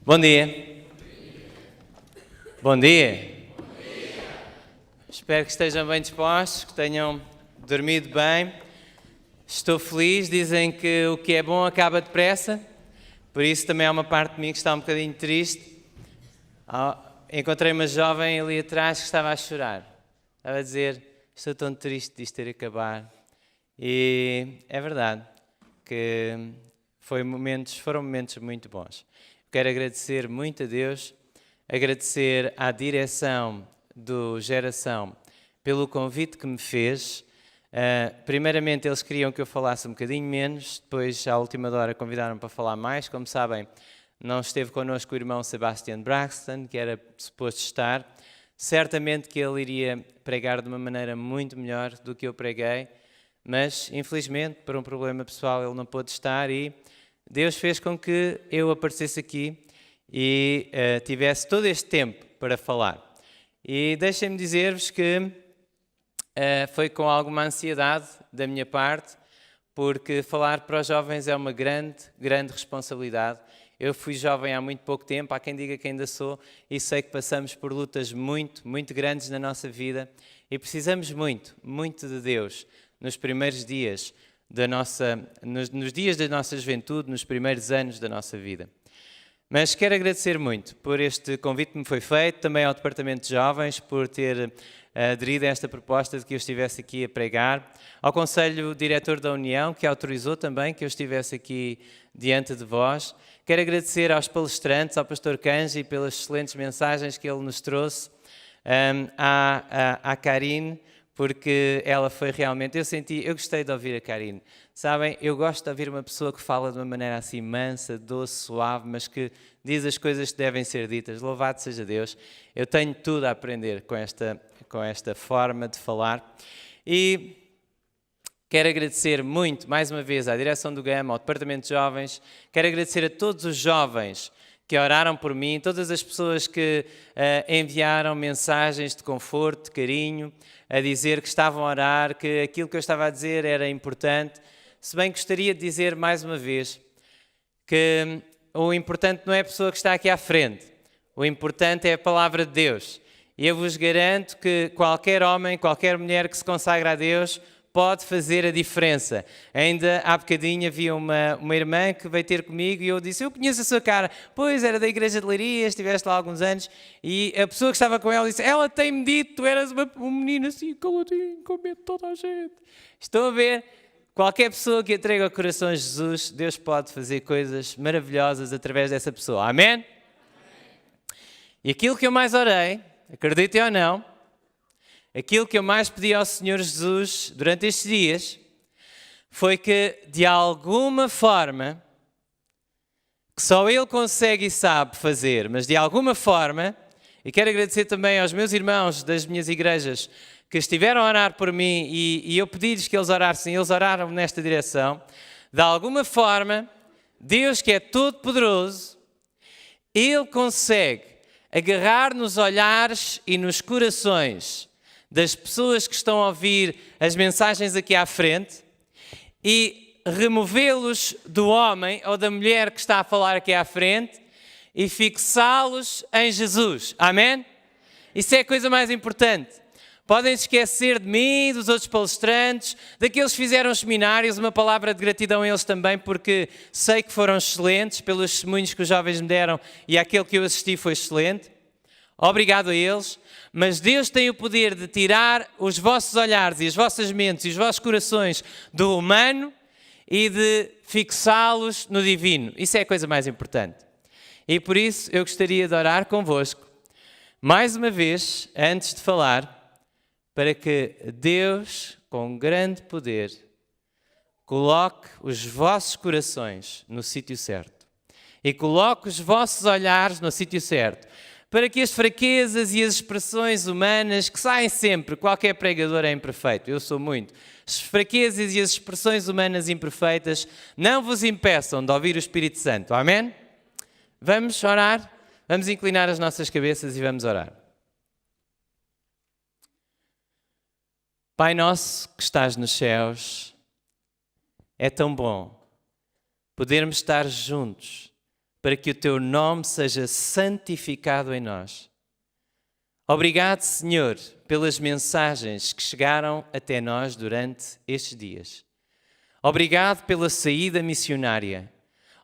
Bom dia. Bom dia. Espero que estejam bem dispostos, que tenham dormido bem. Estou feliz, dizem que o que é bom acaba depressa, por isso também há uma parte de mim que está um bocadinho triste. Encontrei uma jovem ali atrás que estava a chorar. Estava a dizer, estou tão triste de isto ter acabado. E é verdade que foram momentos muito bons. Quero agradecer muito a Deus, agradecer à direção do Geração pelo convite que me fez. Primeiramente eles queriam que eu falasse um bocadinho menos, depois à última hora convidaram-me para falar mais. Como sabem, não esteve connosco o irmão Sebastian Braxton, que era suposto estar. Certamente que ele iria pregar de uma maneira muito melhor do que eu preguei, mas infelizmente por um problema pessoal ele não pôde estar e Deus fez com que eu aparecesse aqui e tivesse todo este tempo para falar. E deixem-me dizer-vos que foi com alguma ansiedade da minha parte, porque falar para os jovens é uma grande responsabilidade. Eu fui jovem há muito pouco tempo, há quem diga que ainda sou, e sei que passamos por lutas muito grandes na nossa vida e precisamos muito de Deus nos primeiros dias nos dias da nossa juventude, nos primeiros anos da nossa vida. Mas quero agradecer muito por este convite que me foi feito, também ao Departamento de Jovens por ter aderido a esta proposta de que eu estivesse aqui a pregar, ao Conselho Diretor da União, que autorizou também que eu estivesse aqui diante de vós. Quero agradecer aos palestrantes, ao Pastor Kanji, pelas excelentes mensagens que ele nos trouxe, à Karine, porque ela foi realmente... Eu gostei de ouvir a Karine. Sabem, eu gosto de ouvir uma pessoa que fala de uma maneira assim mansa, doce, suave, mas que diz as coisas que devem ser ditas. Louvado seja Deus. Eu tenho tudo a aprender com esta forma de falar. E quero agradecer muito, mais uma vez, à direção do Gama, ao Departamento de Jovens. Quero agradecer a todos os jovens que oraram por mim, todas as pessoas que enviaram mensagens de conforto, de carinho, a dizer que estavam a orar, que aquilo que eu estava a dizer era importante. Se bem gostaria de dizer mais uma vez que o importante não é a pessoa que está aqui à frente, o importante é a palavra de Deus. E eu vos garanto que qualquer homem, qualquer mulher que se consagra a Deus pode fazer a diferença. Ainda há bocadinho havia uma irmã que veio ter comigo e eu disse, eu conheço a sua cara. Pois, era da Igreja de Leiria, estiveste lá há alguns anos. E a pessoa que estava com ela disse, ela tem-me dito, tu eras um menino assim, caladinho, com medo de toda a gente. Estão a ver? Qualquer pessoa que entregue ao coração a Jesus, Deus pode fazer coisas maravilhosas através dessa pessoa. Amém? Amém. E aquilo que eu mais orei, acreditem ou não, aquilo que eu mais pedi ao Senhor Jesus durante estes dias foi que, de alguma forma, que só Ele consegue e sabe fazer, mas de alguma forma, e quero agradecer também aos meus irmãos das minhas igrejas que estiveram a orar por mim e eu pedi-lhes que eles orassem, eles oraram nesta direção, de alguma forma, Deus que é todo-poderoso, Ele consegue agarrar nos olhares e nos corações das pessoas que estão a ouvir as mensagens aqui à frente e removê-los do homem ou da mulher que está a falar aqui à frente e fixá-los em Jesus. Amém? Isso é a coisa mais importante. Podem esquecer de mim, dos outros palestrantes, daqueles que fizeram seminários, uma palavra de gratidão a eles também, porque sei que foram excelentes pelos testemunhos que os jovens me deram e aquele que eu assisti foi excelente. Obrigado a eles. Mas Deus tem o poder de tirar os vossos olhares e as vossas mentes e os vossos corações do humano e de fixá-los no divino. Isso é a coisa mais importante. E por isso eu gostaria de orar convosco, mais uma vez, antes de falar, para que Deus, com grande poder, coloque os vossos corações no sítio certo e coloque os vossos olhares no sítio certo, para que as fraquezas e as expressões humanas que saem sempre, qualquer pregador é imperfeito, eu sou muito, as fraquezas e as expressões humanas imperfeitas não vos impeçam de ouvir o Espírito Santo. Amém? Vamos orar? Vamos inclinar as nossas cabeças e vamos orar. Pai nosso que estás nos céus, é tão bom podermos estar juntos para que o teu nome seja santificado em nós. Obrigado, Senhor, pelas mensagens que chegaram até nós durante estes dias. Obrigado pela saída missionária.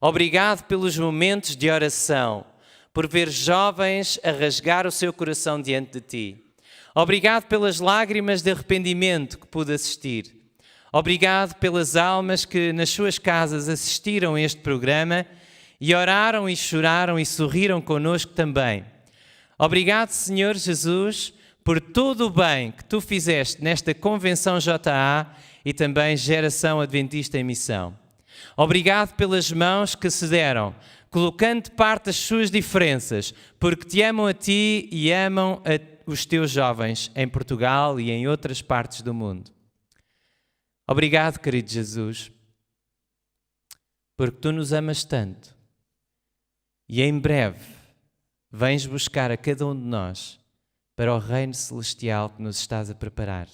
Obrigado pelos momentos de oração, por ver jovens a rasgar o seu coração diante de Ti. Obrigado pelas lágrimas de arrependimento que pude assistir. Obrigado pelas almas que nas suas casas assistiram a este programa e oraram e choraram e sorriram connosco também. Obrigado, Senhor Jesus, por todo o bem que Tu fizeste nesta Convenção JA e também Geração Adventista em Missão. Obrigado pelas mãos que se deram, colocando de parte as suas diferenças, porque Te amam a Ti e amam os Teus jovens em Portugal e em outras partes do mundo. Obrigado, querido Jesus, porque Tu nos amas tanto e em breve vens buscar a cada um de nós para o reino celestial que nos estás a preparar.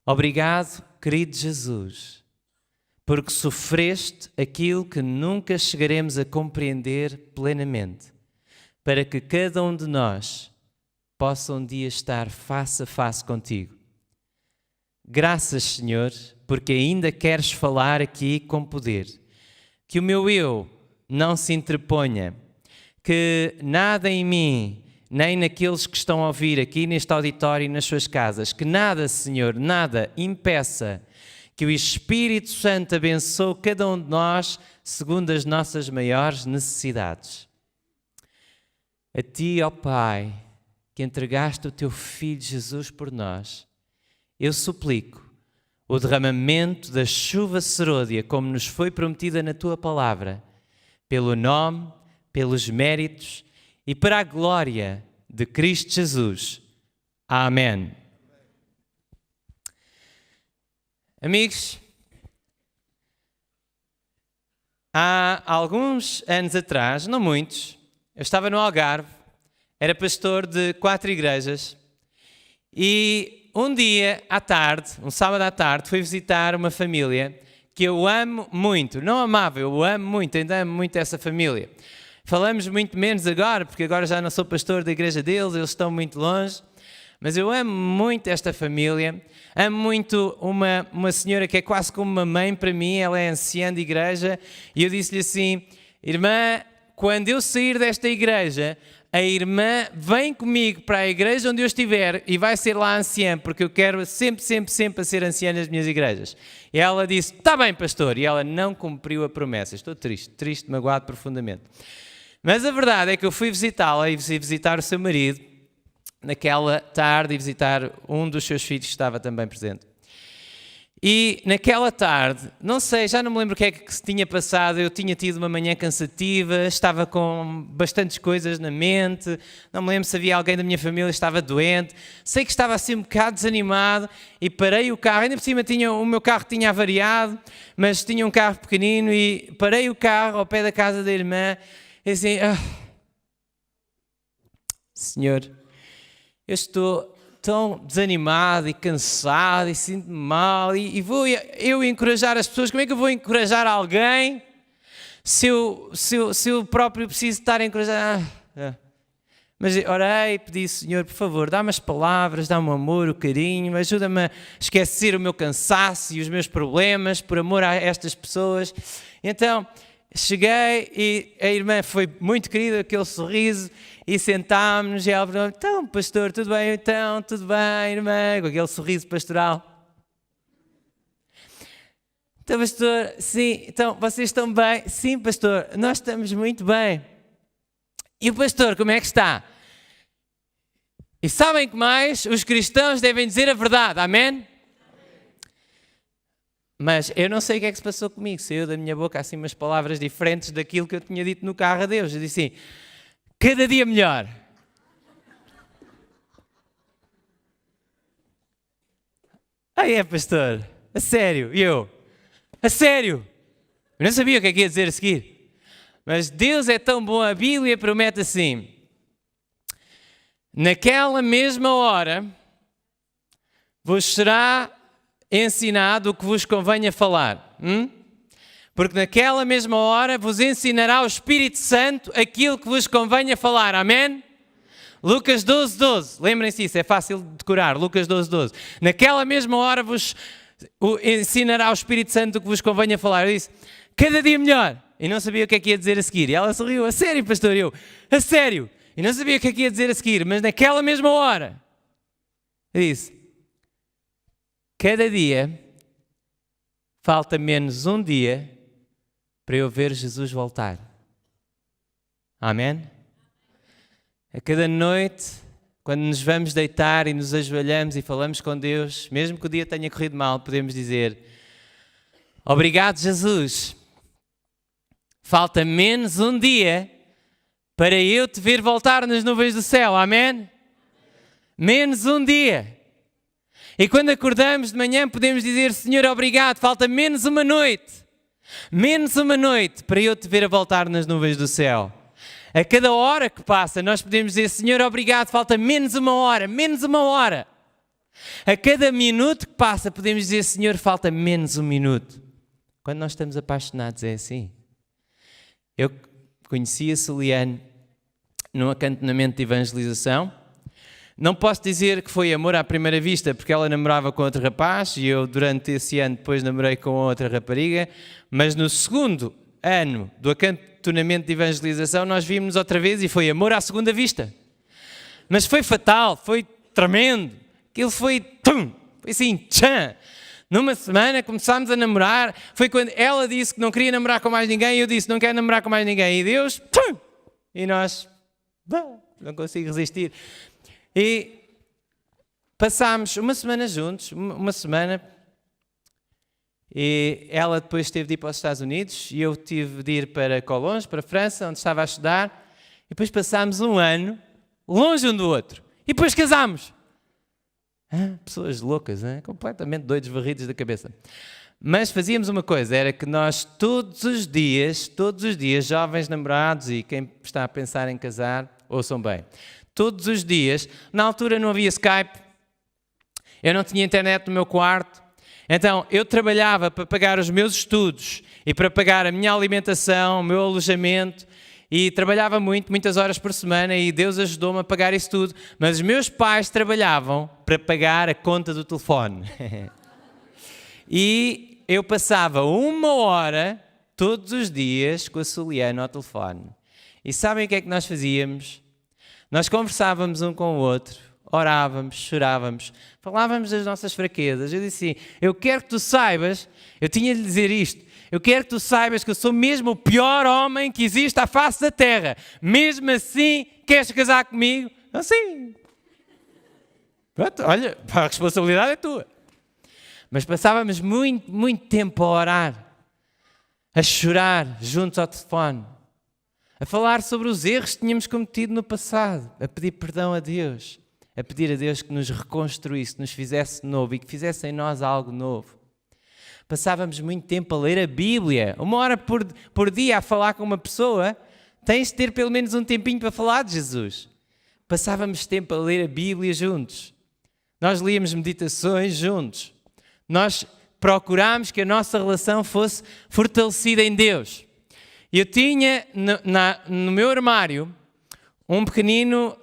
Obrigado, querido Jesus, porque sofreste aquilo que nunca chegaremos a compreender plenamente, para que cada um de nós possa um dia estar face a face contigo. Graças, Senhor, porque ainda queres falar aqui com poder. Que o meu eu não se interponha, que nada em mim, nem naqueles que estão a ouvir aqui neste auditório e nas suas casas, que nada, Senhor, nada impeça que o Espírito Santo abençoe cada um de nós segundo as nossas maiores necessidades. A Ti, ó Pai, que entregaste o Teu Filho Jesus por nós, eu suplico o derramamento da chuva serôdia, como nos foi prometida na Tua palavra, pelo nome, pelos méritos e para a glória de Cristo Jesus. Amém. Amigos, há alguns anos atrás, não muitos, eu estava no Algarve, era pastor de 4 igrejas e um dia à tarde, um sábado à tarde, fui visitar uma família que eu amo muito. Não amava, eu amo muito, ainda amo muito essa família. Falamos muito menos agora, porque agora já não sou pastor da igreja deles, eles estão muito longe. Mas eu amo muito esta família, amo muito uma senhora que é quase como uma mãe para mim, ela é anciã de igreja, e eu disse-lhe assim: irmã, quando eu sair desta igreja, a irmã vem comigo para a igreja onde eu estiver e vai ser lá anciã, porque eu quero sempre ser anciã nas minhas igrejas. E ela disse: está bem, pastor, e ela não cumpriu a promessa. Estou triste, magoado profundamente. Mas a verdade é que eu fui visitá-la e fui visitar o seu marido naquela tarde e visitar um dos seus filhos que estava também presente. E naquela tarde, não sei, já não me lembro o que é que se tinha passado, eu tinha tido uma manhã cansativa, estava com bastantes coisas na mente, não me lembro se havia alguém da minha família que estava doente, sei que estava assim um bocado desanimado e parei o carro, ainda por cima o meu carro tinha avariado, mas tinha um carro pequenino e parei o carro ao pé da casa da irmã e assim: Senhor, eu estou tão desanimado e cansado e sinto-me mal e vou eu encorajar as pessoas. Como é que eu vou encorajar alguém se eu próprio preciso estar a encorajar? Mas orei, pedi: Senhor, por favor, dá-me as palavras, dá-me o amor, o carinho, ajuda-me a esquecer o meu cansaço e os meus problemas por amor a estas pessoas. Então cheguei e a irmã foi muito querida, aquele sorriso, e sentámos-nos e ela perguntou: então, pastor, tudo bem? Então, tudo bem, irmã? Com aquele sorriso pastoral. Então, pastor, sim, então, vocês estão bem? Sim, pastor, nós estamos muito bem. E o pastor, como é que está? E sabem que mais? Os cristãos devem dizer a verdade, amém? Mas eu não sei o que é que se passou comigo, saiu da minha boca assim umas palavras diferentes daquilo que eu tinha dito no carro a Deus. Eu disse assim: cada dia melhor. Pastor, a sério? E eu? A sério? Eu não sabia o que é que ia dizer a seguir. Mas Deus é tão bom, a Bíblia promete assim: naquela mesma hora vos será ensinado o que vos convenha falar. porque naquela mesma hora vos ensinará o Espírito Santo aquilo que vos convenha falar. Amém? Lucas 12, 12. Lembrem-se disso, é fácil de decorar. Lucas 12, 12. Naquela mesma hora vos ensinará o Espírito Santo o que vos convenha falar. Eu disse, cada dia melhor. E não sabia o que é que ia dizer a seguir. E ela sorriu, a sério, pastor? Eu, a sério. E não sabia o que é que ia dizer a seguir. Mas naquela mesma hora, eu disse, cada dia falta menos um dia para eu ver Jesus voltar. Amém? A cada noite, quando nos vamos deitar e nos ajoelhamos e falamos com Deus, mesmo que o dia tenha corrido mal, podemos dizer, obrigado, Jesus. Falta menos um dia para eu te ver voltar nas nuvens do céu. Amém? Menos um dia. E quando acordamos de manhã podemos dizer, Senhor, obrigado, falta menos uma noite. Menos uma noite para eu te ver a voltar nas nuvens do céu. A cada hora que passa, nós podemos dizer, Senhor, obrigado, falta menos uma hora, menos uma hora. A cada minuto que passa, podemos dizer, Senhor, falta menos um minuto. Quando nós estamos apaixonados é assim. Eu conheci a Soliane num acantonamento de evangelização. Não posso dizer que foi amor à primeira vista, porque ela namorava com outro rapaz e eu, durante esse ano, depois namorei com outra rapariga, mas no segundo ano do acantonamento de evangelização nós vimos outra vez e foi amor à segunda vista. Mas foi fatal, foi tremendo. Aquilo foi assim, tchan. Numa semana começámos a namorar, foi quando ela disse que não queria namorar com mais ninguém e eu disse não quero namorar com mais ninguém. E Deus, e nós, não consigo resistir. E passámos uma semana juntos, uma semana, e ela depois teve de ir para os Estados Unidos e eu tive de ir para Colonge, para a França, onde estava a estudar, e depois passámos um ano longe um do outro, e depois casámos. Pessoas loucas, completamente doidos, varridos da cabeça. Mas fazíamos uma coisa, era que nós todos os dias, jovens namorados e quem está a pensar em casar, ouçam bem, todos os dias, na altura não havia Skype, eu não tinha internet no meu quarto, então eu trabalhava para pagar os meus estudos e para pagar a minha alimentação, o meu alojamento, e trabalhava muitas horas por semana e Deus ajudou-me a pagar isso tudo, mas os meus pais trabalhavam para pagar a conta do telefone. E eu passava uma hora todos os dias com a Soliane ao telefone. E sabem o que é que nós fazíamos? Nós conversávamos um com o outro, orávamos, chorávamos, falávamos das nossas fraquezas. Eu disse assim, eu quero que tu saibas, eu tinha de dizer isto, eu quero que tu saibas que eu sou mesmo o pior homem que existe à face da terra. Mesmo assim, queres casar comigo? Assim. Pronto, olha, a responsabilidade é tua. Mas passávamos muito tempo a orar, a chorar juntos ao telefone, a falar sobre os erros que tínhamos cometido no passado, a pedir perdão a Deus, a pedir a Deus que nos reconstruísse, que nos fizesse novo e que fizesse em nós algo novo. Passávamos muito tempo a ler a Bíblia, uma hora por dia a falar com uma pessoa, tens de ter pelo menos um tempinho para falar de Jesus. Passávamos tempo a ler a Bíblia juntos, nós líamos meditações juntos, nós procurámos que a nossa relação fosse fortalecida em Deus. Eu tinha no meu armário um pequenino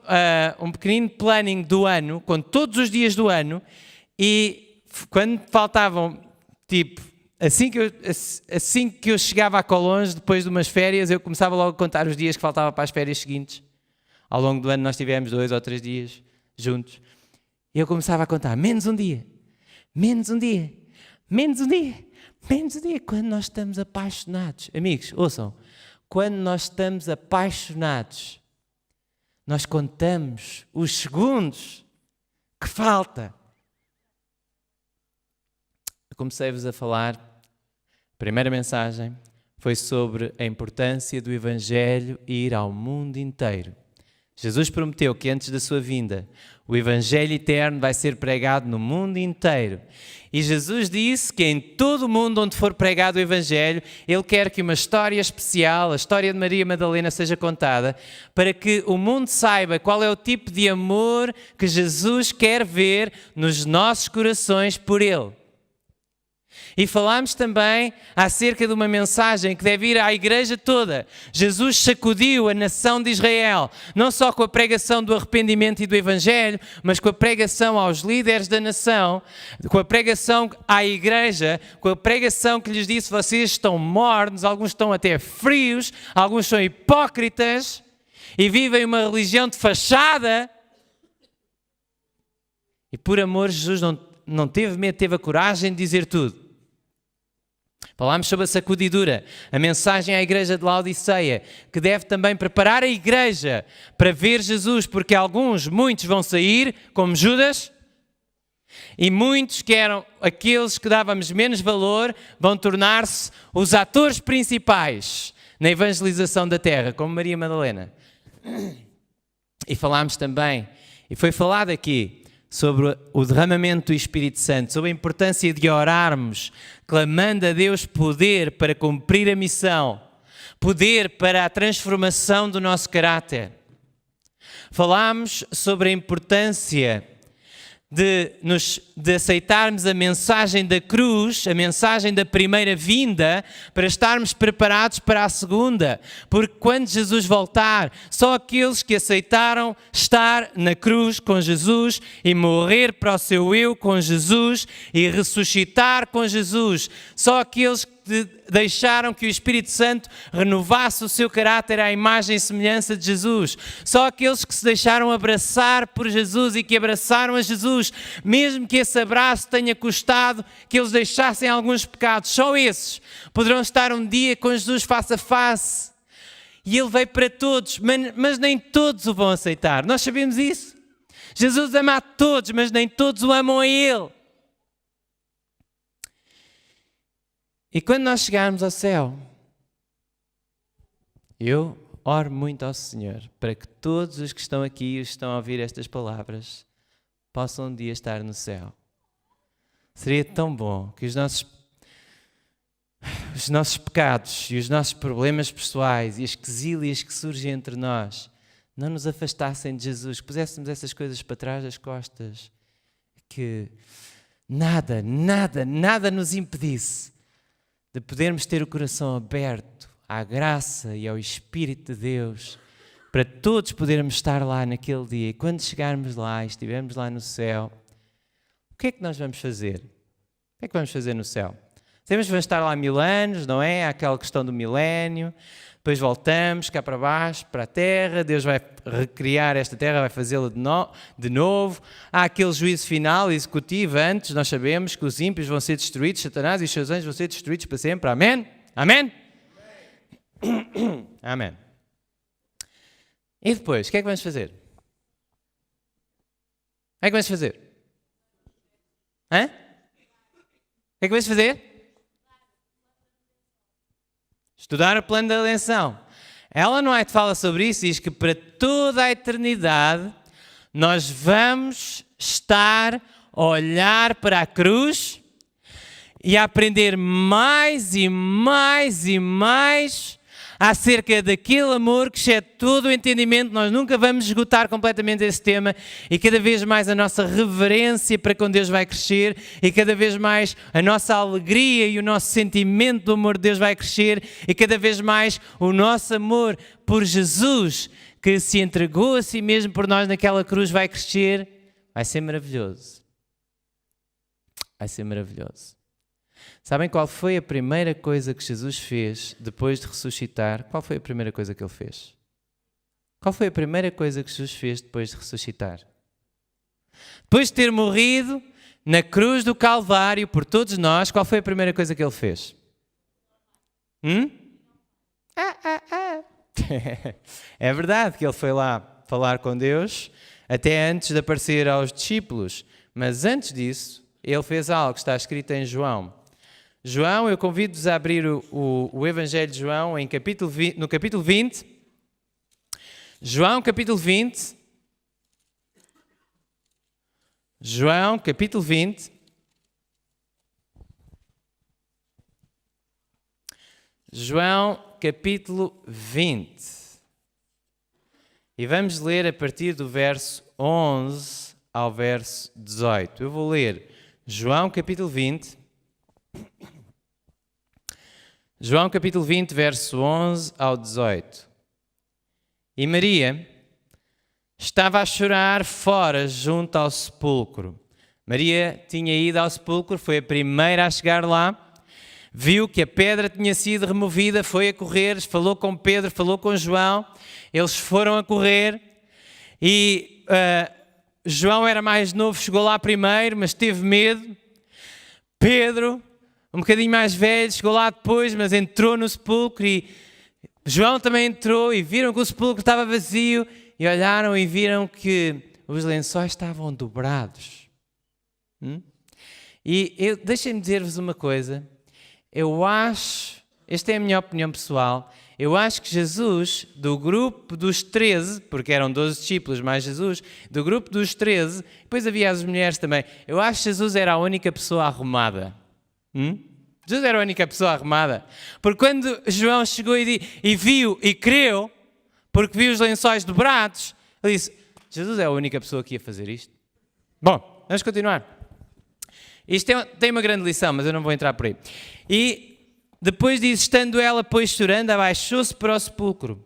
planning do ano, com todos os dias do ano, e quando faltavam, assim que eu chegava a Colonge, depois de umas férias, eu começava logo a contar os dias que faltavam para as férias seguintes. Ao longo do ano nós tivemos 2 ou 3 dias juntos. E eu começava a contar, menos um dia, menos um dia, menos um dia, menos um dia. Quando nós estamos apaixonados, amigos, ouçam, quando nós estamos apaixonados, nós contamos os segundos que falta. Eu comecei-vos a falar, a primeira mensagem foi sobre a importância do Evangelho ir ao mundo inteiro. Jesus prometeu que antes da sua vinda, o Evangelho eterno vai ser pregado no mundo inteiro. E Jesus disse que em todo o mundo onde for pregado o Evangelho, Ele quer que uma história especial, a história de Maria Madalena, seja contada, para que o mundo saiba qual é o tipo de amor que Jesus quer ver nos nossos corações por Ele. E falámos também acerca de uma mensagem que deve ir à igreja toda. Jesus sacudiu a nação de Israel, não só com a pregação do arrependimento e do Evangelho, mas com a pregação aos líderes da nação, com a pregação à igreja, com a pregação que lhes disse: vocês estão mornos, alguns estão até frios, alguns são hipócritas e vivem uma religião de fachada. E por amor, Jesus não teve medo, teve a coragem de dizer tudo. Falámos sobre a sacudidura, a mensagem à igreja de Laodiceia, que deve também preparar a igreja para ver Jesus, porque muitos vão sair, como Judas, e muitos que eram aqueles que dávamos menos valor, vão tornar-se os atores principais na evangelização da terra, como Maria Madalena. E falámos também, e foi falado aqui, sobre o derramamento do Espírito Santo, sobre a importância de orarmos, clamando a Deus poder para cumprir a missão, poder para a transformação do nosso caráter. Falámos sobre a importância de aceitarmos a mensagem da cruz, a mensagem da primeira vinda, para estarmos preparados para a segunda. Porque quando Jesus voltar, só aqueles que aceitaram estar na cruz com Jesus e morrer para o seu eu com Jesus e ressuscitar com Jesus, só aqueles que deixaram que o Espírito Santo renovasse o seu caráter à imagem e semelhança de Jesus. Só aqueles que se deixaram abraçar por Jesus e que abraçaram a Jesus, mesmo que esse abraço tenha custado que eles deixassem alguns pecados, só esses poderão estar um dia com Jesus face a face. E Ele veio para todos, mas nem todos o vão aceitar. Nós sabemos isso. Jesus ama a todos, mas nem todos o amam a Ele. E quando nós chegarmos ao céu, eu oro muito ao Senhor para que todos os que estão aqui e os que estão a ouvir estas palavras possam um dia estar no céu. Seria tão bom que os nossos pecados e os nossos problemas pessoais e as quesílias que surgem entre nós não nos afastassem de Jesus, que puséssemos essas coisas para trás das costas, que nada nos impedisse de podermos ter o coração aberto à graça e ao Espírito de Deus, para todos podermos estar lá naquele dia. E quando chegarmos lá e estivermos lá no céu, o que é que nós vamos fazer? O que é que vamos fazer no céu? Sabemos que vamos estar lá 1000 anos, não é? Há aquela questão do milénio, depois voltamos cá para baixo, para a terra, Deus vai recriar esta terra, vai fazê-la de novo. Há aquele juízo final, executivo, antes nós sabemos que os ímpios vão ser destruídos, Satanás e os seus anjos vão ser destruídos para sempre. Amém? Amém? Amém. E depois, o que é que vamos fazer? O que é que vamos fazer? Hã? O que é que vamos fazer? Estudar o plano da redenção. Ellen White fala sobre isso e diz que para toda a eternidade nós vamos estar a olhar para a cruz e a aprender mais e mais e mais acerca daquele amor que excede todo o entendimento. Nós nunca vamos esgotar completamente esse tema, e cada vez mais a nossa reverência para com Deus vai crescer, e cada vez mais a nossa alegria e o nosso sentimento do amor de Deus vai crescer, e cada vez mais o nosso amor por Jesus, que se entregou a si mesmo por nós naquela cruz, vai crescer. Vai ser maravilhoso. Vai ser maravilhoso. Sabem qual foi a primeira coisa que Jesus fez depois de ressuscitar? Qual foi a primeira coisa que Ele fez? Qual foi a primeira coisa que Jesus fez depois de ressuscitar? Depois de ter morrido na cruz do Calvário por todos nós, qual foi a primeira coisa que Ele fez? É verdade que Ele foi lá falar com Deus, até antes de aparecer aos discípulos. Mas antes disso, Ele fez algo que está escrito em João. João, eu convido-vos a abrir o Evangelho de João no capítulo 20. João, capítulo 20. João, capítulo 20. João, capítulo 20. E vamos ler a partir do verso 11 ao verso 18. Eu vou ler João, capítulo 20. João capítulo 20, verso 11 ao 18. E Maria estava a chorar fora junto ao sepulcro. Maria tinha ido ao sepulcro, foi a primeira a chegar lá, viu que a pedra tinha sido removida, foi a correr, falou com Pedro, falou com João, eles foram a correr e João era mais novo, chegou lá primeiro, mas teve medo. Pedro, um bocadinho mais velho, chegou lá depois, mas entrou no sepulcro e João também entrou e viram que o sepulcro estava vazio e olharam e viram que os lençóis estavam dobrados. E deixem-me dizer-vos uma coisa, eu acho, esta é a minha opinião pessoal, eu acho que Jesus, do grupo dos 13, porque eram 12 discípulos mais Jesus, do grupo dos 13, depois havia as mulheres também, eu acho que Jesus era a única pessoa arrumada. Jesus era a única pessoa arrumada. Porque quando João chegou e viu e creu, porque viu os lençóis dobrados, ele disse, Jesus é a única pessoa que ia fazer isto. Bom, vamos continuar. Isto tem uma grande lição, mas eu não vou entrar por aí. E depois diz, estando ela, pois chorando, abaixou-se para o sepulcro.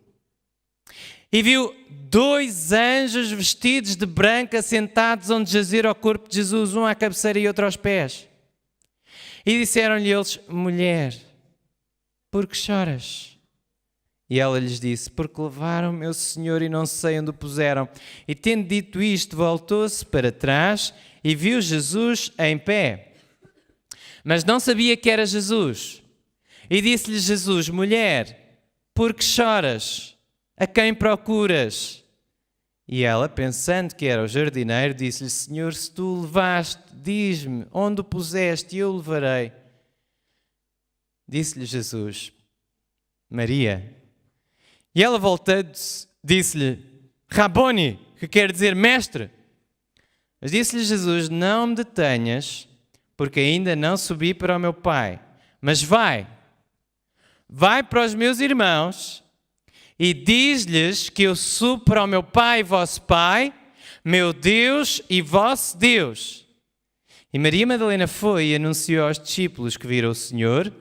E viu 2 anjos vestidos de branco assentados onde jazera o corpo de Jesus, um à cabeceira e outro aos pés. E disseram-lhe eles, mulher, por que choras? E ela lhes disse, porque levaram meu Senhor e não sei onde o puseram. E tendo dito isto, voltou-se para trás e viu Jesus em pé. Mas não sabia que era Jesus. E disse-lhe Jesus, mulher, por que choras? A quem procuras? E ela, pensando que era o jardineiro, disse-lhe, Senhor, se tu o levaste, diz-me onde o puseste e eu o levarei. Disse-lhe Jesus, Maria. E ela, voltando-se, disse-lhe, Raboni, que quer dizer mestre. Mas disse-lhe Jesus, não me detenhas, porque ainda não subi para o meu Pai. Mas vai para os meus irmãos e diz-lhes que eu subo para o meu Pai e vosso Pai, meu Deus e vosso Deus. E Maria Madalena foi e anunciou aos discípulos que viram o Senhor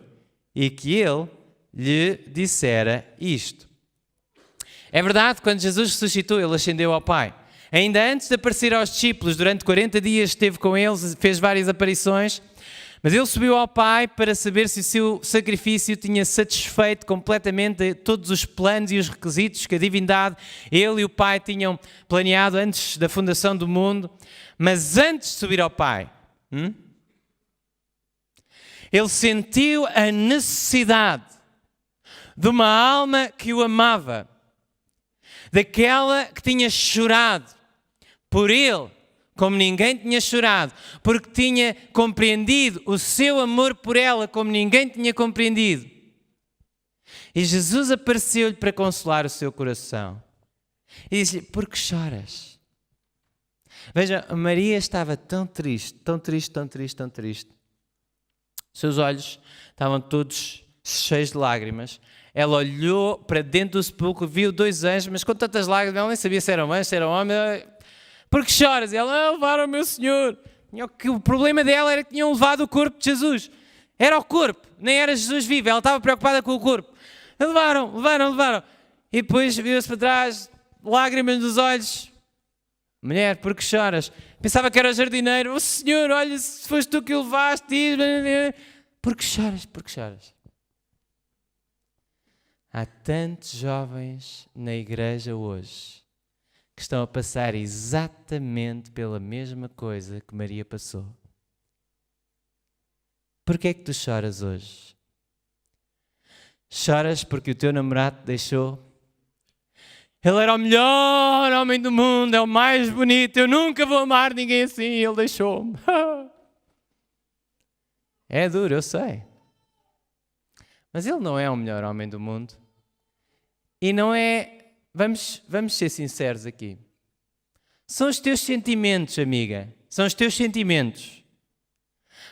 e que ele lhe dissera isto. É verdade, quando Jesus ressuscitou, ele ascendeu ao Pai. Ainda antes de aparecer aos discípulos, durante 40 dias esteve com eles, fez várias aparições, mas ele subiu ao Pai para saber se o seu sacrifício tinha satisfeito completamente todos os planos e os requisitos que a divindade, ele e o Pai tinham planeado antes da fundação do mundo. Mas antes de subir ao Pai, ele sentiu a necessidade de uma alma que o amava, daquela que tinha chorado por ele, como ninguém tinha chorado, porque tinha compreendido o seu amor por ela como ninguém tinha compreendido. E Jesus apareceu-lhe para consolar o seu coração. E disse-lhe, por que choras? Veja, Maria estava tão triste, tão triste, tão triste, tão triste. Seus olhos estavam todos cheios de lágrimas. Ela olhou para dentro do sepulcro, viu 2 anjos, mas com tantas lágrimas, ela nem sabia se eram anjos, se eram homens. Por que choras? E ela, levaram o meu Senhor. O problema dela era que tinham levado o corpo de Jesus. Era o corpo, nem era Jesus vivo. Ela estava preocupada com o corpo. Levaram. E depois viu-se para trás, lágrimas nos olhos. Mulher, por que choras? Pensava que era o jardineiro. Senhor, olha, se foste tu que o levaste. Por que choras? Por que choras? Há tantos jovens na igreja hoje que estão a passar exatamente pela mesma coisa que Maria passou. Por que é que tu choras hoje? Choras porque o teu namorado te deixou? Ele era o melhor homem do mundo, é o mais bonito, eu nunca vou amar ninguém assim, ele deixou-me. É duro, eu sei. Mas ele não é o melhor homem do mundo. E não é... Vamos ser sinceros aqui. São os teus sentimentos, amiga. São os teus sentimentos.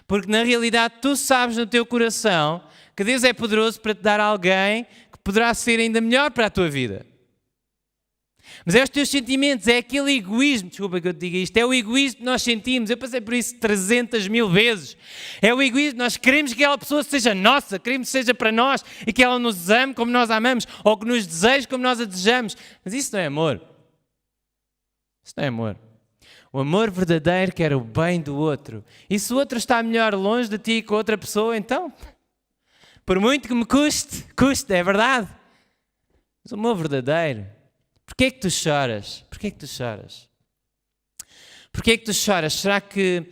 Porque na realidade tu sabes no teu coração que Deus é poderoso para te dar alguém que poderá ser ainda melhor para a tua vida. Mas é os teus sentimentos, é aquele egoísmo, desculpa que eu te diga isto, é o egoísmo que nós sentimos, eu passei por isso 300.000 vezes, é o egoísmo, nós queremos que aquela pessoa seja nossa, queremos que seja para nós e que ela nos ame como nós a amamos, ou que nos deseje como nós a desejamos, mas isso não é amor, isso não é amor. O amor verdadeiro quer o bem do outro, e se o outro está melhor longe de ti que a outra pessoa, então, por muito que me custe, é verdade, mas o amor verdadeiro. Porquê é que tu choras? Porquê é que tu choras? Porquê é que tu choras? Será que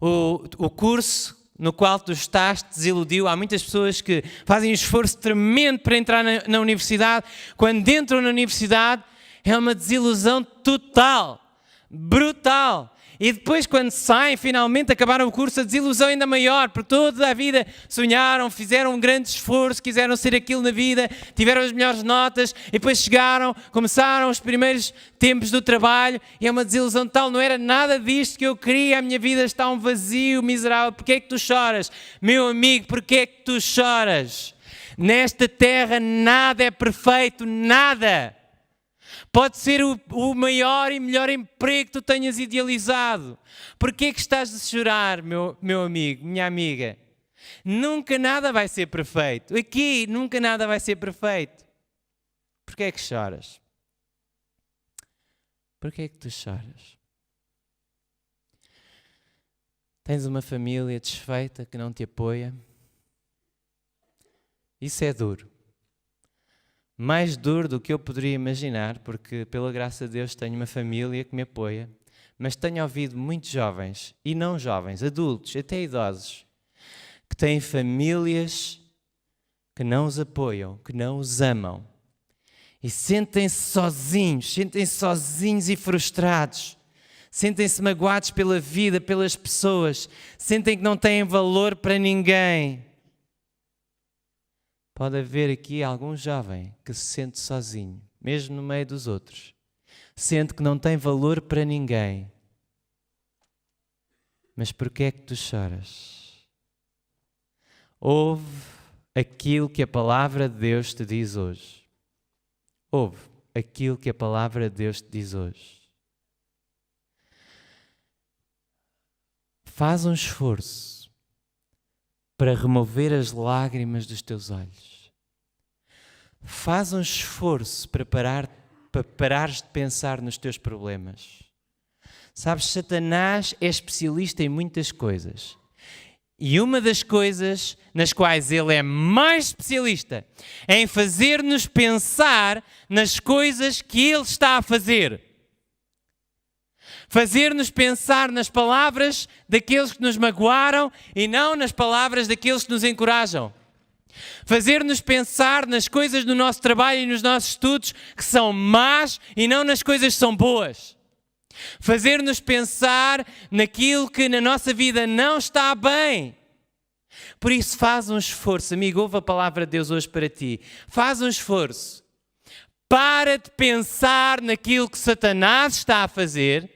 o curso no qual tu estás te desiludiu? Há muitas pessoas que fazem um esforço tremendo para entrar na universidade. Quando entram na universidade é uma desilusão total, brutal. E depois quando saem, finalmente acabaram o curso, a desilusão ainda maior, porque toda a vida sonharam, fizeram um grande esforço, quiseram ser aquilo na vida, tiveram as melhores notas, e depois chegaram, começaram os primeiros tempos do trabalho, e é uma desilusão tal, não era nada disto que eu queria, a minha vida está um vazio miserável. Porquê é que tu choras? Meu amigo, porquê é que tu choras? Nesta terra nada é perfeito, nada. Pode ser o maior e melhor emprego que tu tenhas idealizado. Porquê é que estás a chorar, meu amigo, minha amiga? Nunca nada vai ser perfeito. Aqui nunca nada vai ser perfeito. Porquê é que choras? Porquê é que tu choras? Tens uma família desfeita que não te apoia? Isso é duro. Mais duro do que eu poderia imaginar, porque pela graça de Deus tenho uma família que me apoia, mas tenho ouvido muitos jovens, e não jovens, adultos, até idosos, que têm famílias que não os apoiam, que não os amam, e sentem-se sozinhos e frustrados, sentem-se magoados pela vida, pelas pessoas, sentem que não têm valor para ninguém. Pode haver aqui algum jovem que se sente sozinho, mesmo no meio dos outros. Sente que não tem valor para ninguém. Mas porquê é que tu choras? Ouve aquilo que a palavra de Deus te diz hoje. Ouve aquilo que a palavra de Deus te diz hoje. Faz um esforço para remover as lágrimas dos teus olhos. Faz um esforço para parares de pensar nos teus problemas. Sabes, Satanás é especialista em muitas coisas. E uma das coisas nas quais ele é mais especialista é em fazer-nos pensar nas coisas que ele está a fazer. Fazer-nos pensar nas palavras daqueles que nos magoaram e não nas palavras daqueles que nos encorajam. Fazer-nos pensar nas coisas do nosso trabalho e nos nossos estudos que são más e não nas coisas que são boas. Fazer-nos pensar naquilo que na nossa vida não está bem. Por isso faz um esforço, amigo, ouve a palavra de Deus hoje para ti. Faz um esforço. Para de pensar naquilo que Satanás está a fazer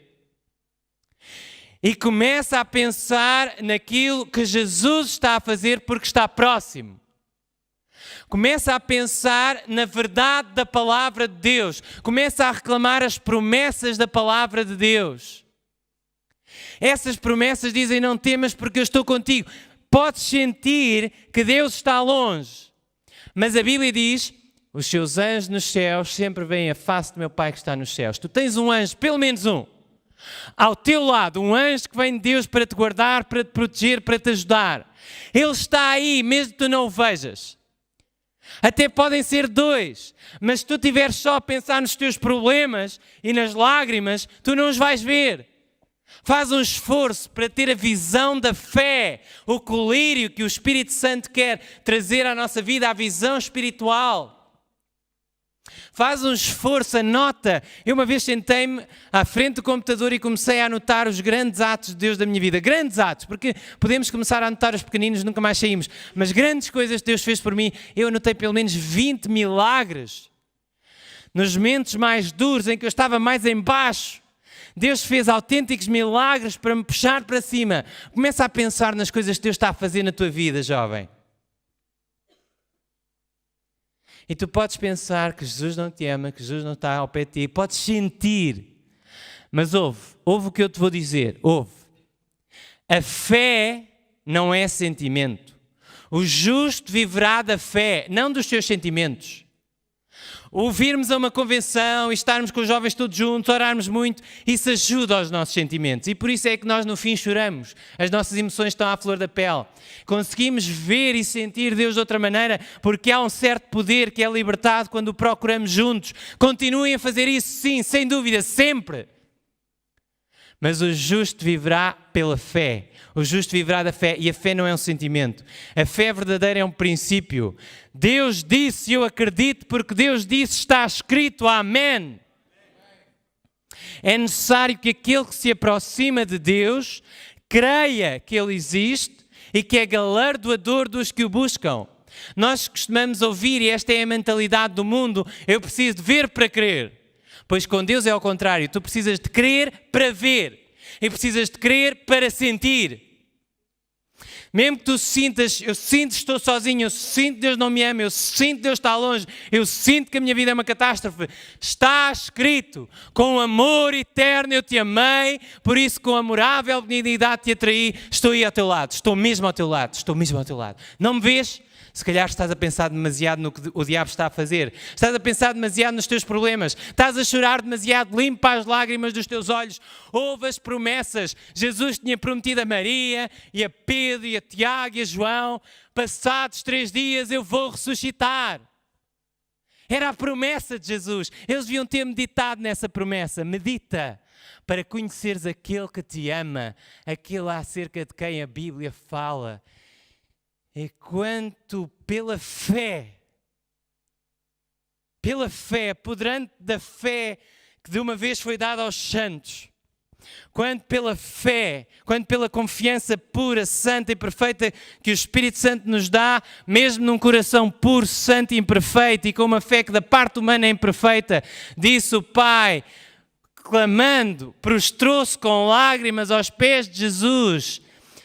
e começa a pensar naquilo que Jesus está a fazer porque está próximo. Começa a pensar na verdade da palavra de Deus. Começa a reclamar as promessas da palavra de Deus. Essas promessas dizem: não temas porque eu estou contigo. Podes sentir que Deus está longe, mas a Bíblia diz: os seus anjos nos céus sempre veem a face do meu Pai que está nos céus. Tu tens um anjo, pelo menos um, ao teu lado, um anjo que vem de Deus para te guardar, para te proteger, para te ajudar. Ele está aí, mesmo que tu não o vejas. Até podem ser dois, mas se tu estiveres só a pensar nos teus problemas e nas lágrimas, tu não os vais ver. Faz um esforço para ter a visão da fé, o colírio que o Espírito Santo quer trazer à nossa vida, a visão espiritual. Faz um esforço, anota. Eu uma vez sentei-me à frente do computador e comecei a anotar os grandes atos de Deus da minha vida. Grandes atos, porque podemos começar a anotar os pequeninos, nunca mais saímos. Mas grandes coisas que Deus fez por mim, eu anotei pelo menos 20 milagres. Nos momentos mais duros, em que eu estava mais em baixo, Deus fez autênticos milagres para me puxar para cima. Começa a pensar nas coisas que Deus está a fazer na tua vida, jovem. E tu podes pensar que Jesus não te ama, que Jesus não está ao pé de ti, podes sentir. Mas ouve o que eu te vou dizer, ouve. A fé não é sentimento. O justo viverá da fé, não dos teus sentimentos. Ouvirmos a uma convenção e estarmos com os jovens todos juntos, orarmos muito, isso ajuda aos nossos sentimentos. E por isso é que nós no fim choramos. As nossas emoções estão à flor da pele. Conseguimos ver e sentir Deus de outra maneira porque há um certo poder que é libertado quando o procuramos juntos. Continuem a fazer isso, sim, sem dúvida, sempre. Mas o justo viverá pela fé. O justo viverá da fé. E a fé não é um sentimento. A fé verdadeira é um princípio. Deus disse, eu acredito, porque Deus disse, está escrito. Amém. É necessário que aquele que se aproxima de Deus creia que Ele existe e que é galardoador dos que o buscam. Nós costumamos ouvir, e esta é a mentalidade do mundo, eu preciso de ver para crer. Pois com Deus é ao contrário, tu precisas de crer para ver e precisas de crer para sentir. Mesmo que tu sintas, eu sinto que estou sozinho, eu sinto que Deus não me ama, eu sinto que Deus está longe, eu sinto que a minha vida é uma catástrofe. Está escrito, com amor eterno eu te amei, por isso com amorável benignidade te atraí, estou aí ao teu lado, estou mesmo ao teu lado, estou mesmo ao teu lado. Não me vês? Se calhar estás a pensar demasiado no que o diabo está a fazer. Estás a pensar demasiado nos teus problemas. Estás a chorar demasiado. Limpa as lágrimas dos teus olhos. Ouve as promessas. Jesus tinha prometido a Maria e a Pedro e a Tiago e a João. Passados 3 dias eu vou ressuscitar. Era a promessa de Jesus. Eles deviam ter meditado nessa promessa. Medita para conheceres aquele que te ama. Aquele acerca de quem a Bíblia fala. Enquanto pela fé, apoderante da fé que de uma vez foi dada aos santos, quando pela fé, quando pela confiança pura, santa e perfeita que o Espírito Santo nos dá, mesmo num coração puro, santo e imperfeito e com uma fé que da parte humana é imperfeita, disse o Pai, clamando, prostrou-se com lágrimas aos pés de Jesus,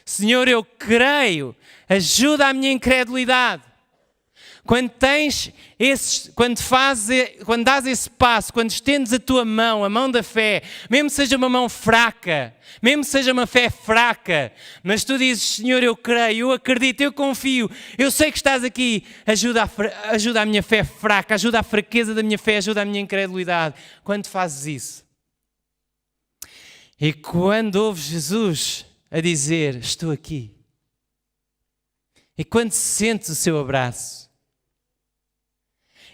Senhor, eu creio, ajuda a minha incredulidade. Quando dás esse passo, quando estendes a tua mão, a mão da fé, mesmo que seja uma mão fraca, mesmo que seja uma fé fraca, mas tu dizes, Senhor, eu creio, eu acredito, eu confio, eu sei que estás aqui, ajuda a minha fé fraca, ajuda a fraqueza da minha fé, ajuda a minha incredulidade. Quando fazes isso, e quando ouves Jesus a dizer, estou aqui, e quando sentes o seu abraço,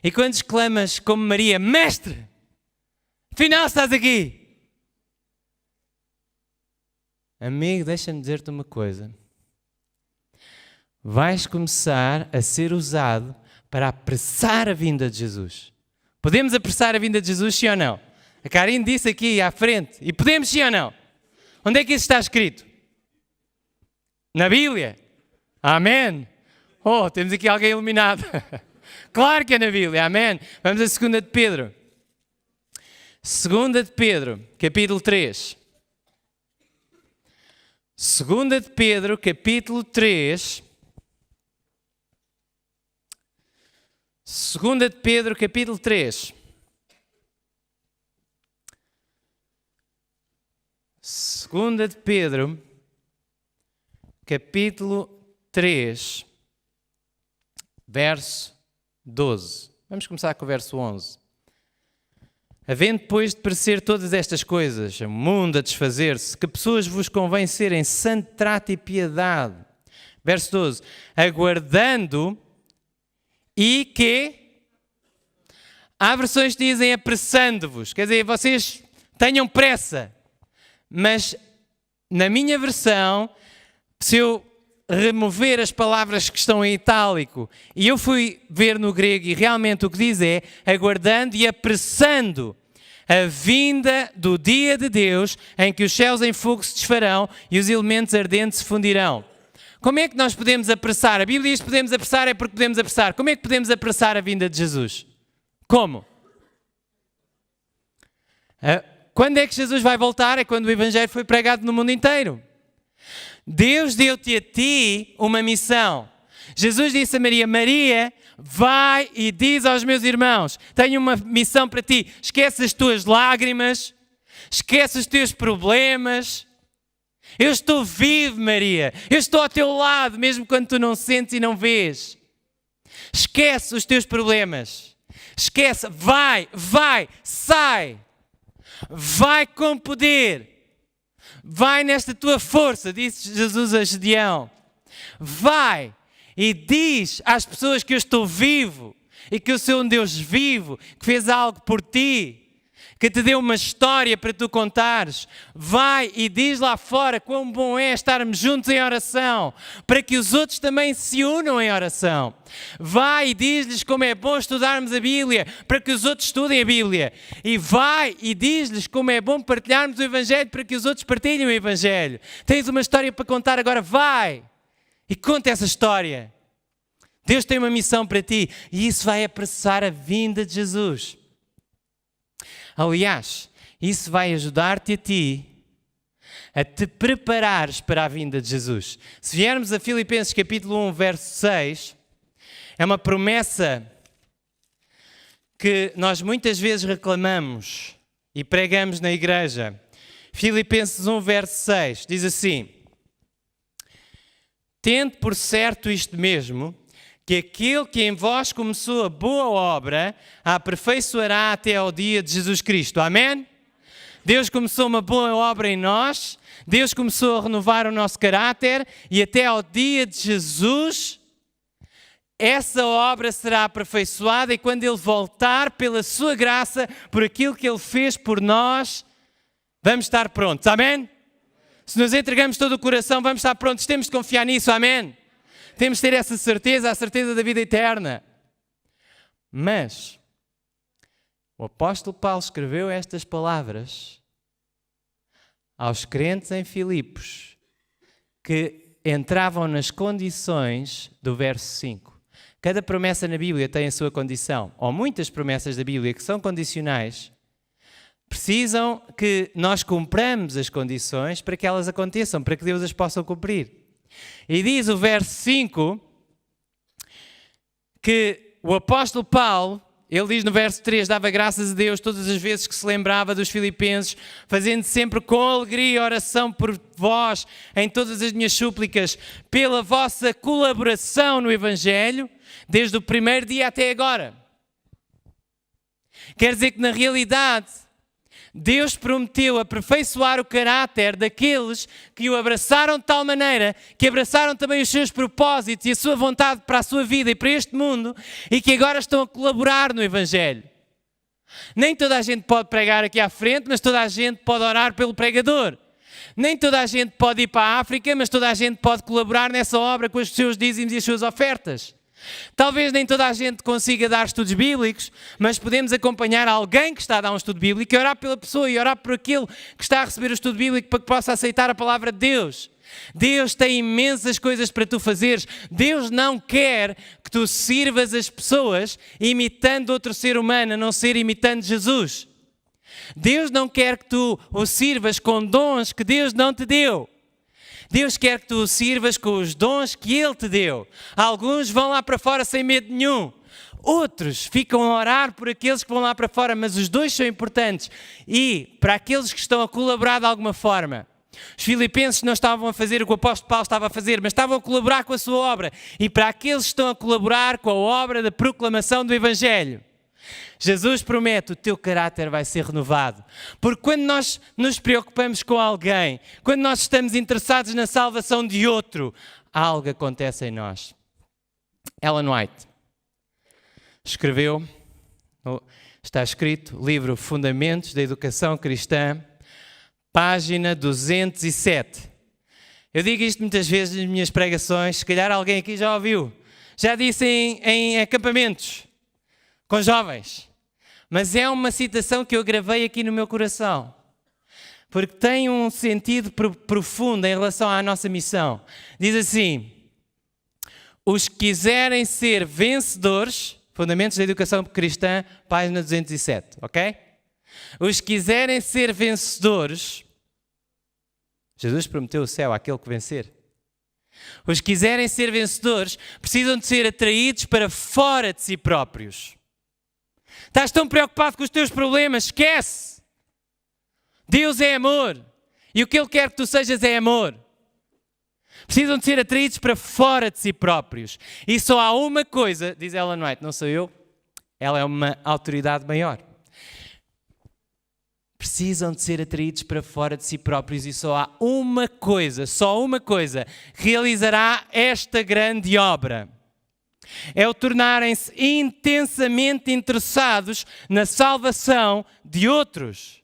e quando exclamas como Maria, Mestre, afinal estás aqui. Amigo, deixa-me dizer-te uma coisa. Vais começar a ser usado para apressar a vinda de Jesus. Podemos apressar a vinda de Jesus, sim ou não? A Karine disse aqui à frente, e podemos, sim ou não? Onde é que isso está escrito? Na Bíblia. Amém. Oh, temos aqui alguém iluminado. Claro que é na Bíblia. Amém. Vamos a 2 de Pedro. 2 de Pedro, capítulo 3. 2 de Pedro, capítulo 3. 2 de Pedro, capítulo 3. 2 de Pedro, capítulo 3, verso 12. Vamos começar com o verso 11. Havendo, depois de parecer todas estas coisas, o mundo a desfazer-se, que pessoas vos convém serem santo trato e piedade. Verso 12. Aguardando e que... Há versões que dizem apressando-vos. Quer dizer, vocês tenham pressa. Mas na minha versão, se eu remover as palavras que estão em itálico, e eu fui ver no grego e realmente o que diz é aguardando e apressando a vinda do dia de Deus em que os céus em fogo se desfarão e os elementos ardentes se fundirão. Como é que nós podemos apressar? A Bíblia diz que podemos apressar é porque podemos apressar. Como é que podemos apressar a vinda de Jesus? Como? Quando é que Jesus vai voltar? É quando o Evangelho foi pregado no mundo inteiro. Deus deu-te a ti uma missão. Jesus disse a Maria, Maria, Vai e diz aos meus irmãos, tenho uma missão para ti. Esquece as tuas lágrimas, esquece os teus problemas. Eu estou vivo, Maria. Eu estou ao teu lado, mesmo quando tu não sentes e não vês. Esquece os teus problemas. Esquece, vai, sai. Vai com poder. Vai nesta tua força, disse Jesus a Gedeão. Vai e diz às pessoas que eu estou vivo e que eu sou um Deus vivo, que fez algo por ti, que te deu uma história para tu contares. Vai e diz lá fora quão bom é estarmos juntos em oração, para que os outros também se unam em oração. Vai e diz-lhes como é bom estudarmos a Bíblia, para que os outros estudem a Bíblia. E vai e diz-lhes como é bom partilharmos o Evangelho, para que os outros partilhem o Evangelho. Tens uma história para contar, agora vai e conta essa história. Deus tem uma missão para ti e isso vai apressar a vinda de Jesus. Aliás, isso vai ajudar-te a ti a te preparares para a vinda de Jesus. Se viermos a Filipenses capítulo 1, verso 6, é uma promessa que nós muitas vezes reclamamos e pregamos na igreja. Filipenses 1, verso 6, diz assim: tende por certo isto mesmo, que aquele que em vós começou a boa obra, a aperfeiçoará até ao dia de Jesus Cristo. Amém? Deus começou uma boa obra em nós, Deus começou a renovar o nosso caráter e até ao dia de Jesus, essa obra será aperfeiçoada e quando Ele voltar pela sua graça, por aquilo que Ele fez por nós, vamos estar prontos. Amém? Se nos entregamos todo o coração, vamos estar prontos. Temos de confiar nisso. Amém? Temos de ter essa certeza, a certeza da vida eterna. Mas o apóstolo Paulo escreveu estas palavras aos crentes em Filipos que entravam nas condições do verso 5. Cada promessa na Bíblia tem a sua condição, ou muitas promessas da Bíblia que são condicionais, precisam que nós cumpramos as condições para que elas aconteçam, para que Deus as possa cumprir. E diz o verso 5 que o apóstolo Paulo, ele diz no verso 3, dava graças a Deus todas as vezes que se lembrava dos filipenses, fazendo sempre com alegria oração por vós em todas as minhas súplicas, pela vossa colaboração no Evangelho, desde o primeiro dia até agora. Quer dizer que na realidade Deus prometeu aperfeiçoar o caráter daqueles que o abraçaram de tal maneira que abraçaram também os seus propósitos e a sua vontade para a sua vida e para este mundo e que agora estão a colaborar no Evangelho. Nem toda a gente pode pregar aqui à frente, mas toda a gente pode orar pelo pregador. Nem toda a gente pode ir para a África, mas toda a gente pode colaborar nessa obra com os seus dízimos e as suas ofertas. Talvez nem toda a gente consiga dar estudos bíblicos, mas podemos acompanhar alguém que está a dar um estudo bíblico e orar pela pessoa e orar por aquele que está a receber o estudo bíblico para que possa aceitar a palavra de Deus. Deus tem imensas coisas para tu fazeres. Deus não quer que tu sirvas as pessoas imitando outro ser humano, a não ser imitando Jesus. Deus não quer que tu o sirvas com dons que Deus não te deu. Deus quer que tu o sirvas com os dons que Ele te deu. Alguns vão lá para fora sem medo nenhum. Outros ficam a orar por aqueles que vão lá para fora, mas os dois são importantes. E para aqueles que estão a colaborar de alguma forma. Os filipenses não estavam a fazer o que o apóstolo Paulo estava a fazer, mas estavam a colaborar com a sua obra. E para aqueles que estão a colaborar com a obra da proclamação do Evangelho, Jesus promete, o teu caráter vai ser renovado. Porque quando nós nos preocupamos com alguém, quando nós estamos interessados na salvação de outro, algo acontece em nós. Ellen White escreveu, está escrito, livro Fundamentos da Educação Cristã, página 207. Eu digo isto muitas vezes nas minhas pregações, se calhar alguém aqui já ouviu. Já disse em acampamentos com jovens. Mas é uma citação que eu gravei aqui no meu coração, porque tem um sentido profundo em relação à nossa missão. Diz assim: os que quiserem ser vencedores, Fundamentos da Educação Cristã, página 207, ok? Os que quiserem ser vencedores, Jesus prometeu o céu àquele que vencer. Os que quiserem ser vencedores precisam de ser atraídos para fora de si próprios. Estás tão preocupado com os teus problemas? Esquece! Deus é amor. E o que Ele quer que tu sejas é amor. Precisam de ser atraídos para fora de si próprios. E só há uma coisa, diz Ellen White, não sou eu, ela é uma autoridade maior. Precisam de ser atraídos para fora de si próprios e só uma coisa realizará esta grande obra. É o tornarem-se intensamente interessados na salvação de outros.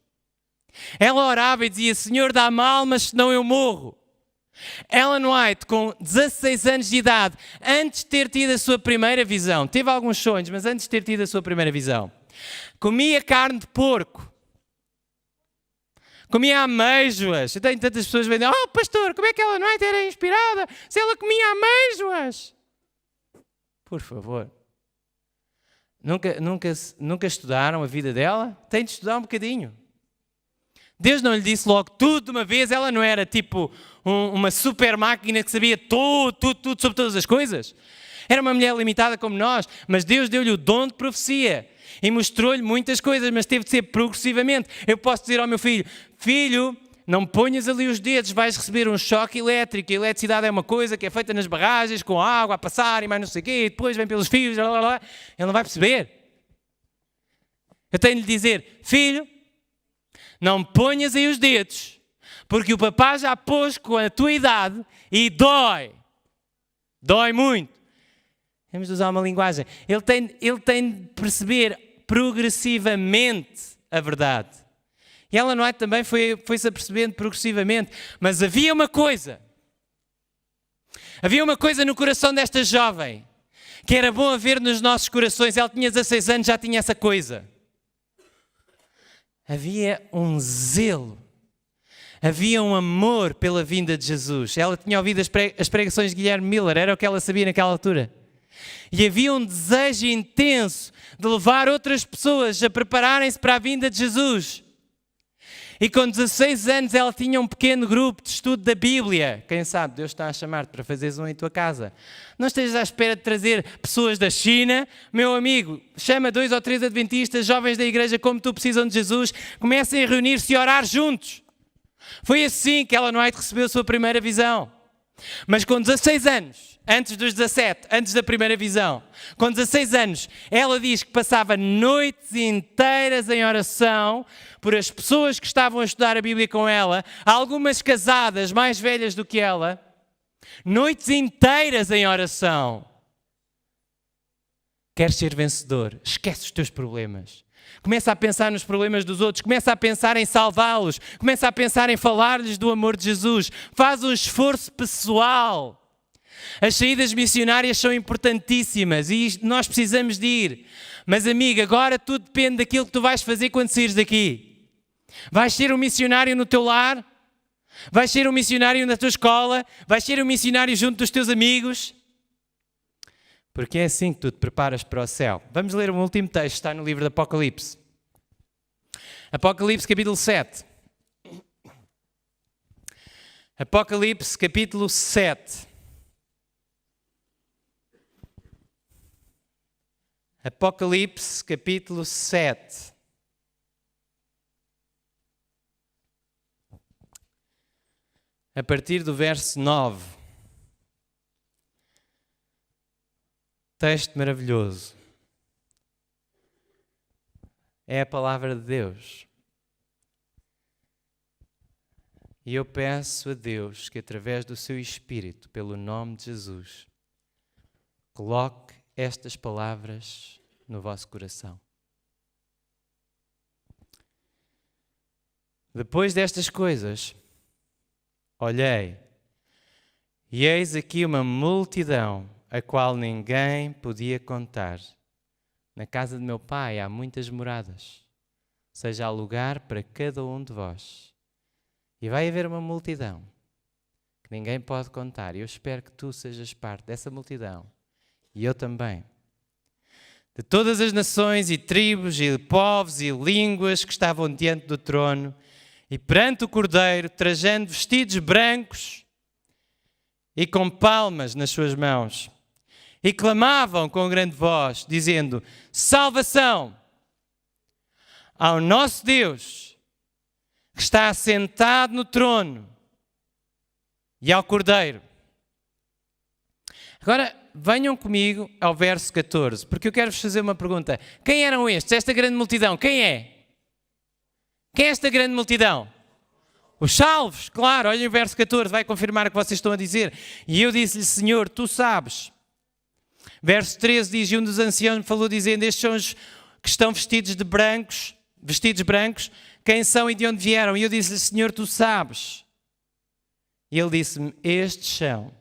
Ela orava e dizia: Senhor, dá-me almas, senão eu morro. Ellen White, com 16 anos de idade, antes de ter tido a sua primeira visão, teve alguns sonhos, mas antes de ter tido a sua primeira visão, comia carne de porco. Comia amêijoas. Eu tenho tantas pessoas que vendem: oh pastor, como é que ela não era inspirada se ela comia amêijoas? Por favor. Nunca estudaram a vida dela? Tem de estudar um bocadinho. Deus não lhe disse logo tudo de uma vez. Ela não era tipo uma super máquina que sabia tudo sobre todas as coisas. Era uma mulher limitada como nós, mas Deus deu-lhe o dom de profecia e mostrou-lhe muitas coisas, mas teve de ser progressivamente. Eu posso dizer ao meu filho: filho, não ponhas ali os dedos, vais receber um choque elétrico. A eletricidade é uma coisa que é feita nas barragens, com água a passar e mais não sei o quê, e depois vem pelos fios, blá, blá, blá. Ele não vai perceber. Eu tenho de lhe dizer: filho, não ponhas aí os dedos, porque o papá já pôs com a tua idade e dói. Dói muito. Temos de usar uma linguagem. Ele tem de perceber progressivamente a verdade. E Ellen White também foi-se apercebendo progressivamente. Mas havia uma coisa no coração desta jovem que era bom haver nos nossos corações. Ela tinha 16 anos, já tinha essa coisa. Havia um zelo. Havia um amor pela vinda de Jesus. Ela tinha ouvido as pregações de Guilherme Miller, era o que ela sabia naquela altura. E havia um desejo intenso de levar outras pessoas a prepararem-se para a vinda de Jesus. E com 16 anos ela tinha um pequeno grupo de estudo da Bíblia. Quem sabe, Deus está a chamar-te para fazeres um em tua casa. Não estejas à espera de trazer pessoas da China. Meu amigo, chama 2 ou 3 adventistas, jovens da igreja como tu, precisam de Jesus. Comecem a reunir-se e orar juntos. Foi assim que Ellen White recebeu a sua primeira visão. Mas com 16 anos, antes dos 17, antes da primeira visão, com 16 anos, ela diz que passava noites inteiras em oração por as pessoas que estavam a estudar a Bíblia com ela, algumas casadas mais velhas do que ela, noites inteiras em oração. Queres ser vencedor? Esquece os teus problemas. Começa a pensar nos problemas dos outros, começa a pensar em salvá-los, começa a pensar em falar-lhes do amor de Jesus. Faz um esforço pessoal. As saídas missionárias são importantíssimas e nós precisamos de ir. Mas amiga, agora tudo depende daquilo que tu vais fazer quando saíres daqui. Vais ser um missionário no teu lar? Vais ser um missionário na tua escola? Vais ser um missionário junto dos teus amigos? Porque é assim que tu te preparas para o céu. Vamos ler o último texto, está no livro de Apocalipse. Apocalipse capítulo 7. Apocalipse capítulo 7. Apocalipse capítulo 7. A partir do verso 9. Texto maravilhoso. É a palavra de Deus. E eu peço a Deus que, através do seu Espírito, pelo nome de Jesus, coloque estas palavras no vosso coração. Depois destas coisas, olhei, e eis aqui uma multidão a qual ninguém podia contar. Na casa de meu pai há muitas moradas, seja há lugar para cada um de vós. E vai haver uma multidão que ninguém pode contar. E eu espero que tu sejas parte dessa multidão. E eu também. De todas as nações e tribos e povos e línguas que estavam diante do trono e perante o Cordeiro, trajando vestidos brancos e com palmas nas suas mãos. E clamavam com grande voz, dizendo: salvação ao nosso Deus, que está assentado no trono, e ao Cordeiro. Agora, venham comigo ao verso 14, porque eu quero-vos fazer uma pergunta. Quem eram estes? Esta grande multidão, quem é? Quem é esta grande multidão? Os salvos, claro. Olhem o verso 14, vai confirmar o que vocês estão a dizer. E eu disse-lhe: Senhor, tu sabes. Verso 13 diz: e um dos anciãos me falou dizendo: estes são os que estão vestidos brancos. Quem são e de onde vieram? E eu disse-lhe: Senhor, tu sabes. E ele disse-me: estes são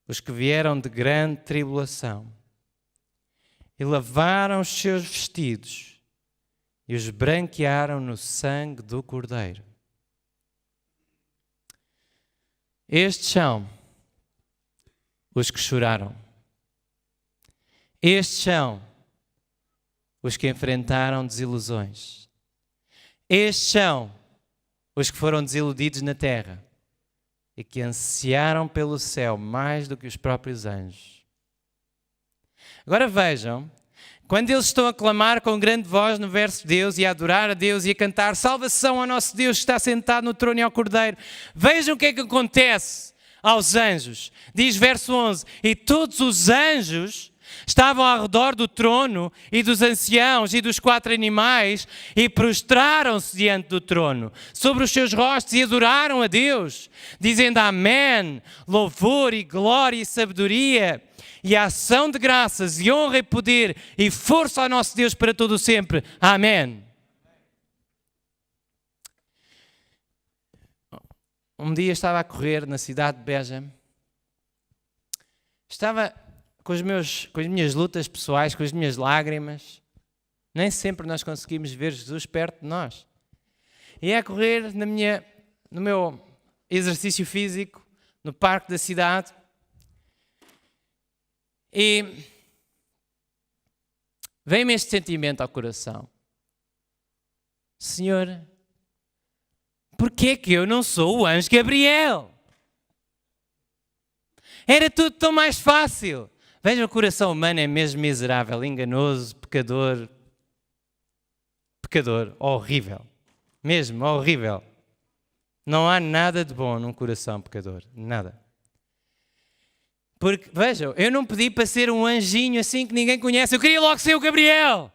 os que vieram de grande tribulação e lavaram os seus vestidos e os branquearam no sangue do Cordeiro. Estes são os que choraram. Estes são os que enfrentaram desilusões. Estes são os que foram desiludidos na terra e que ansiaram pelo céu mais do que os próprios anjos. Agora vejam, quando eles estão a clamar com grande voz no verso de Deus e a adorar a Deus e a cantar salvação ao nosso Deus que está sentado no trono e ao Cordeiro, vejam o que é que acontece aos anjos. Diz verso 11: e todos os anjos estavam ao redor do trono e dos anciãos e dos 4 animais e prostraram-se diante do trono, sobre os seus rostos, e adoraram a Deus, dizendo: amém, louvor e glória e sabedoria e ação de graças e honra e poder e força ao nosso Deus para todo o sempre. Amém. Um dia estava a correr na cidade de Beja. Estava com as minhas lutas pessoais, com as minhas lágrimas. Nem sempre nós conseguimos ver Jesus perto de nós. E a correr no meu exercício físico, no parque da cidade. E veio-me este sentimento ao coração: Senhor, porquê é que eu não sou o anjo Gabriel? Era tudo tão mais fácil. Vejam, o coração humano é mesmo miserável, enganoso, pecador, horrível. Mesmo, horrível. Não há nada de bom num coração pecador. Nada. Porque, vejam, eu não pedi para ser um anjinho assim que ninguém conhece. Eu queria logo ser o Gabriel.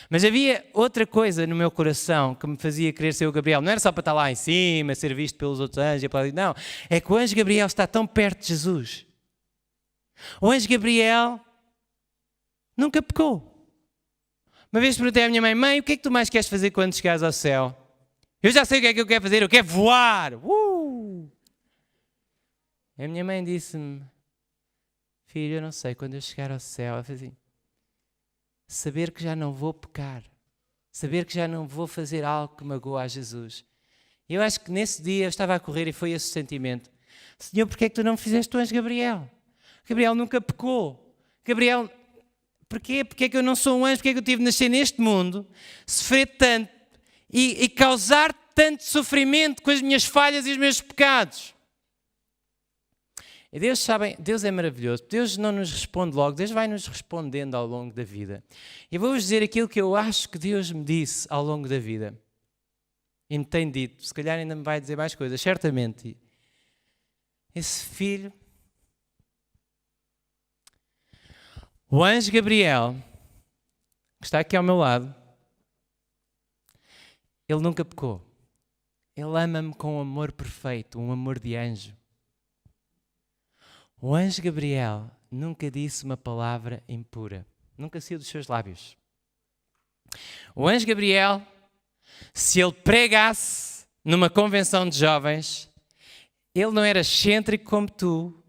Mas havia outra coisa no meu coração que me fazia querer ser o Gabriel. Não era só para estar lá em cima, ser visto pelos outros anjos. Não, é que o anjo Gabriel está tão perto de Jesus. O anjo Gabriel nunca pecou. Uma vez perguntei à minha mãe: mãe, o que é que tu mais queres fazer quando chegares ao céu? Eu já sei o que é que eu quero fazer, eu quero voar. A minha mãe disse-me: filho, eu não sei, quando eu chegar ao céu, eu falei assim, saber que já não vou pecar, saber que já não vou fazer algo que magoa a Jesus. E eu acho que nesse dia eu estava a correr e foi esse o sentimento: Senhor, porquê é que tu não fizeste o anjo Gabriel? Gabriel nunca pecou. Gabriel, porquê? Porquê é que eu não sou um anjo? Porquê é que eu tive de nascer neste mundo, sofrer tanto e causar tanto sofrimento com as minhas falhas e os meus pecados? E Deus, sabem, Deus é maravilhoso. Deus não nos responde logo, Deus vai nos respondendo ao longo da vida. E vou-vos dizer aquilo que eu acho que Deus me disse ao longo da vida. E me tem dito, se calhar ainda me vai dizer mais coisas, certamente. Esse filho, o anjo Gabriel, que está aqui ao meu lado, ele nunca pecou. Ele ama-me com um amor perfeito, um amor de anjo. O anjo Gabriel nunca disse uma palavra impura. Nunca saiu dos seus lábios. O anjo Gabriel, se ele pregasse numa convenção de jovens, ele não era excêntrico como tu.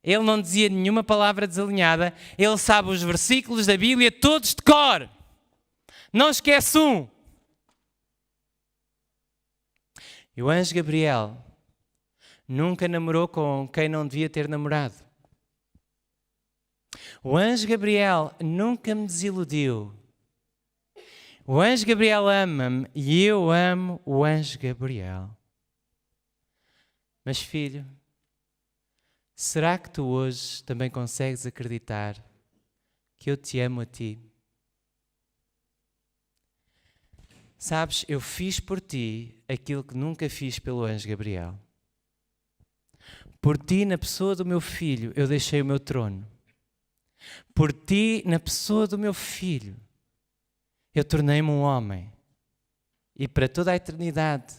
Ele não dizia nenhuma palavra desalinhada. Ele sabe os versículos da Bíblia todos de cor. Não esquece um. E o anjo Gabriel nunca namorou com quem não devia ter namorado. O anjo Gabriel nunca me desiludiu. O anjo Gabriel ama-me e eu amo o anjo Gabriel. Mas filho, será que tu hoje também consegues acreditar que eu te amo a ti? Sabes, eu fiz por ti aquilo que nunca fiz pelo anjo Gabriel. Por ti, na pessoa do meu filho, eu deixei o meu trono. Por ti, na pessoa do meu filho, eu tornei-me um homem. E para toda a eternidade,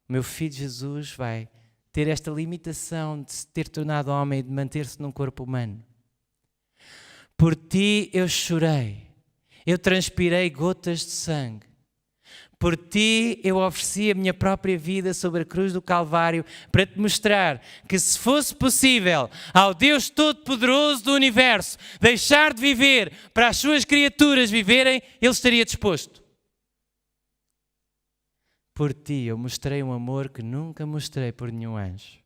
o meu filho Jesus vai ter esta limitação de se ter tornado homem e de manter-se num corpo humano. Por ti eu chorei, eu transpirei gotas de sangue. Por ti eu ofereci a minha própria vida sobre a cruz do Calvário para te mostrar que se fosse possível ao Deus Todo-Poderoso do Universo deixar de viver para as suas criaturas viverem, Ele estaria disposto. Por ti eu mostrei um amor que nunca mostrei por nenhum anjo.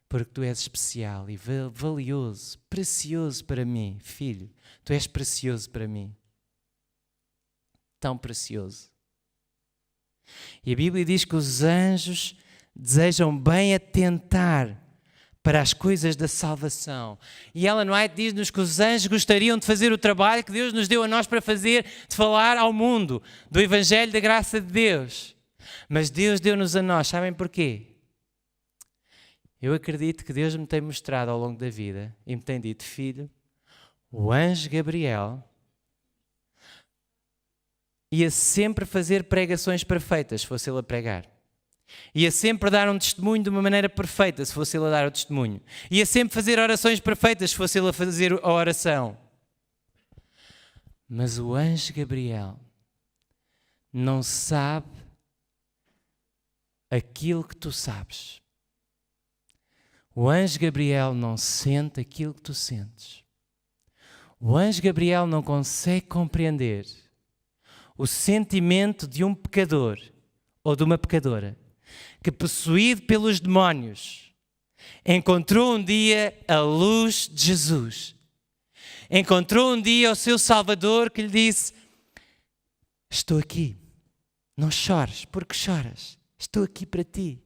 Porque tu és especial e valioso, precioso para mim, filho. Tu és precioso para mim. Tão precioso. E a Bíblia diz que os anjos desejam bem atentar para as coisas da salvação. E Ellen White diz-nos que os anjos gostariam de fazer o trabalho que Deus nos deu a nós para fazer, de falar ao mundo do Evangelho da graça de Deus. Mas Deus deu-nos a nós, sabem porquê? Eu acredito que Deus me tem mostrado ao longo da vida e me tem dito, filho, o anjo Gabriel ia sempre fazer pregações perfeitas, se fosse ele a pregar. Ia sempre dar um testemunho de uma maneira perfeita, se fosse ele a dar o testemunho. Ia sempre fazer orações perfeitas, se fosse ele a fazer a oração. Mas o anjo Gabriel não sabe aquilo que tu sabes. O anjo Gabriel não sente aquilo que tu sentes. O anjo Gabriel não consegue compreender o sentimento de um pecador ou de uma pecadora que, possuído pelos demónios, encontrou um dia a luz de Jesus. Encontrou um dia o seu Salvador que lhe disse, estou aqui, não chores, porque choras? Estou aqui para ti.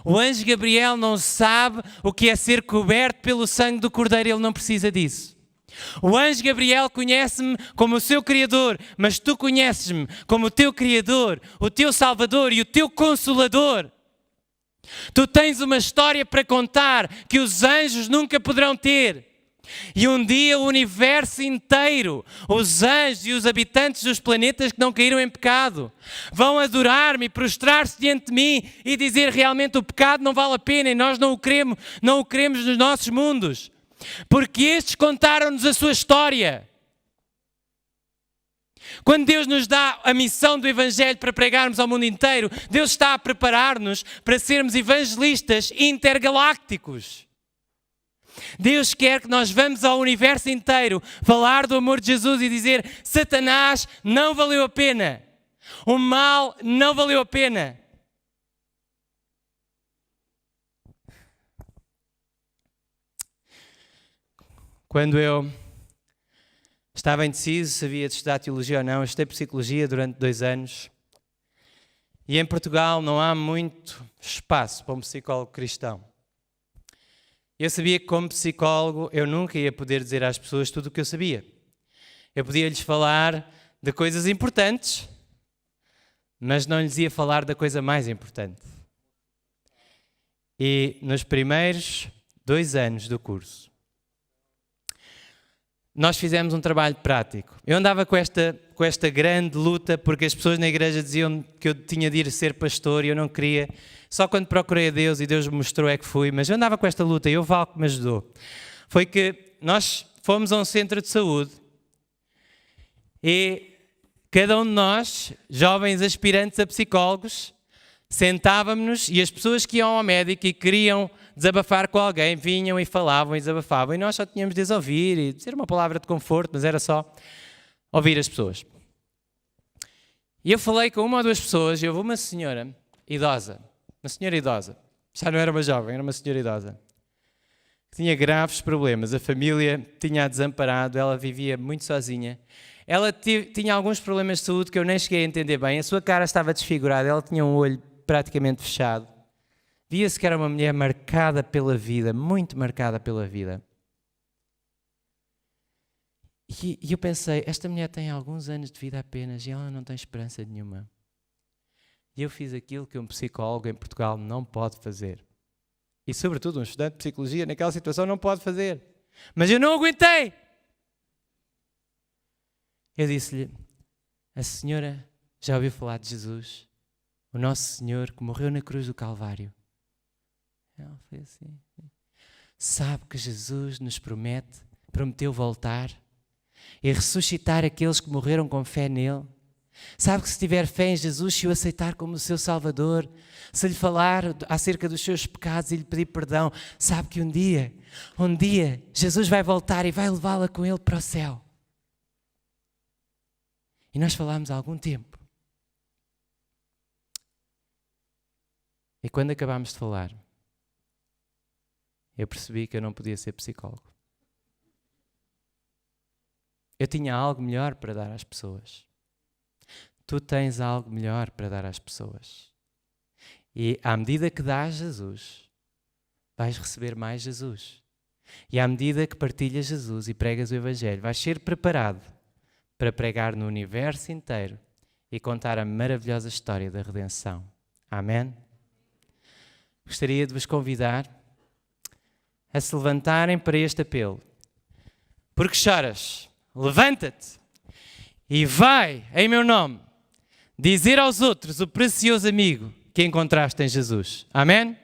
O anjo Gabriel não sabe o que é ser coberto pelo sangue do Cordeiro, ele não precisa disso. O anjo Gabriel conhece-me como o seu Criador, mas tu conheces-me como o teu Criador, o teu Salvador e o teu Consolador. Tu tens uma história para contar que os anjos nunca poderão ter. E um dia o universo inteiro, os anjos e os habitantes dos planetas que não caíram em pecado, vão adorar-me e prostrar-se diante de mim e dizer realmente o pecado não vale a pena e nós não o queremos nos nossos mundos. Porque estes contaram-nos a sua história. Quando Deus nos dá a missão do Evangelho para pregarmos ao mundo inteiro, Deus está a preparar-nos para sermos evangelistas intergalácticos. Deus quer que nós vamos ao universo inteiro falar do amor de Jesus e dizer, Satanás não valeu a pena. O mal não valeu a pena. Quando eu estava indeciso se havia de estudar teologia ou não, eu estudei psicologia durante 2 anos. E em Portugal não há muito espaço para um psicólogo cristão. Eu sabia que como psicólogo eu nunca ia poder dizer às pessoas tudo o que eu sabia. Eu podia-lhes falar de coisas importantes, mas não lhes ia falar da coisa mais importante. E nos primeiros 2 anos do curso, nós fizemos um trabalho prático. Eu andava com esta grande luta, porque as pessoas na igreja diziam que eu tinha de ir ser pastor e eu não queria. Só quando procurei a Deus e Deus me mostrou é que fui. Mas eu andava com esta luta e o Val que me ajudou. Foi que nós fomos a um centro de saúde e cada um de nós, jovens aspirantes a psicólogos, sentávamos-nos e as pessoas que iam ao médico e queriam desabafar com alguém, vinham e falavam e desabafavam e nós só tínhamos de as ouvir e dizer uma palavra de conforto, mas era só ouvir as pessoas. E eu falei com 1 ou 2 pessoas e houve uma senhora idosa, já não era uma jovem, era uma senhora idosa, que tinha graves problemas, a família tinha-a desamparado, ela vivia muito sozinha. Ela tinha alguns problemas de saúde que eu nem cheguei a entender bem, a sua cara estava desfigurada, ela tinha um olho praticamente fechado. Via-se que era uma mulher marcada pela vida, muito marcada pela vida. E eu pensei, esta mulher tem alguns anos de vida apenas e ela não tem esperança nenhuma. E eu fiz aquilo que um psicólogo em Portugal não pode fazer. E sobretudo um estudante de psicologia naquela situação não pode fazer. Mas eu não aguentei. Eu disse-lhe, a senhora já ouviu falar de Jesus? O nosso Senhor que morreu na cruz do Calvário. Ela foi assim. Sabe que Jesus nos prometeu voltar e ressuscitar aqueles que morreram com fé nele. Sabe que se tiver fé em Jesus, se o aceitar como o seu Salvador, se lhe falar acerca dos seus pecados e lhe pedir perdão, sabe que um dia, Jesus vai voltar e vai levá-la com ele para o céu. E nós falámos há algum tempo. E quando acabámos de falar, eu percebi que eu não podia ser psicólogo. Eu tinha algo melhor para dar às pessoas. Tu tens algo melhor para dar às pessoas. E à medida que dás Jesus, vais receber mais Jesus. E à medida que partilhas Jesus e pregas o Evangelho, vais ser preparado para pregar no universo inteiro e contar a maravilhosa história da redenção. Amém? Gostaria de vos convidar a se levantarem para este apelo. Porque choras? Levanta-te e vai, em meu nome, dizer aos outros o precioso amigo que encontraste em Jesus. Amém?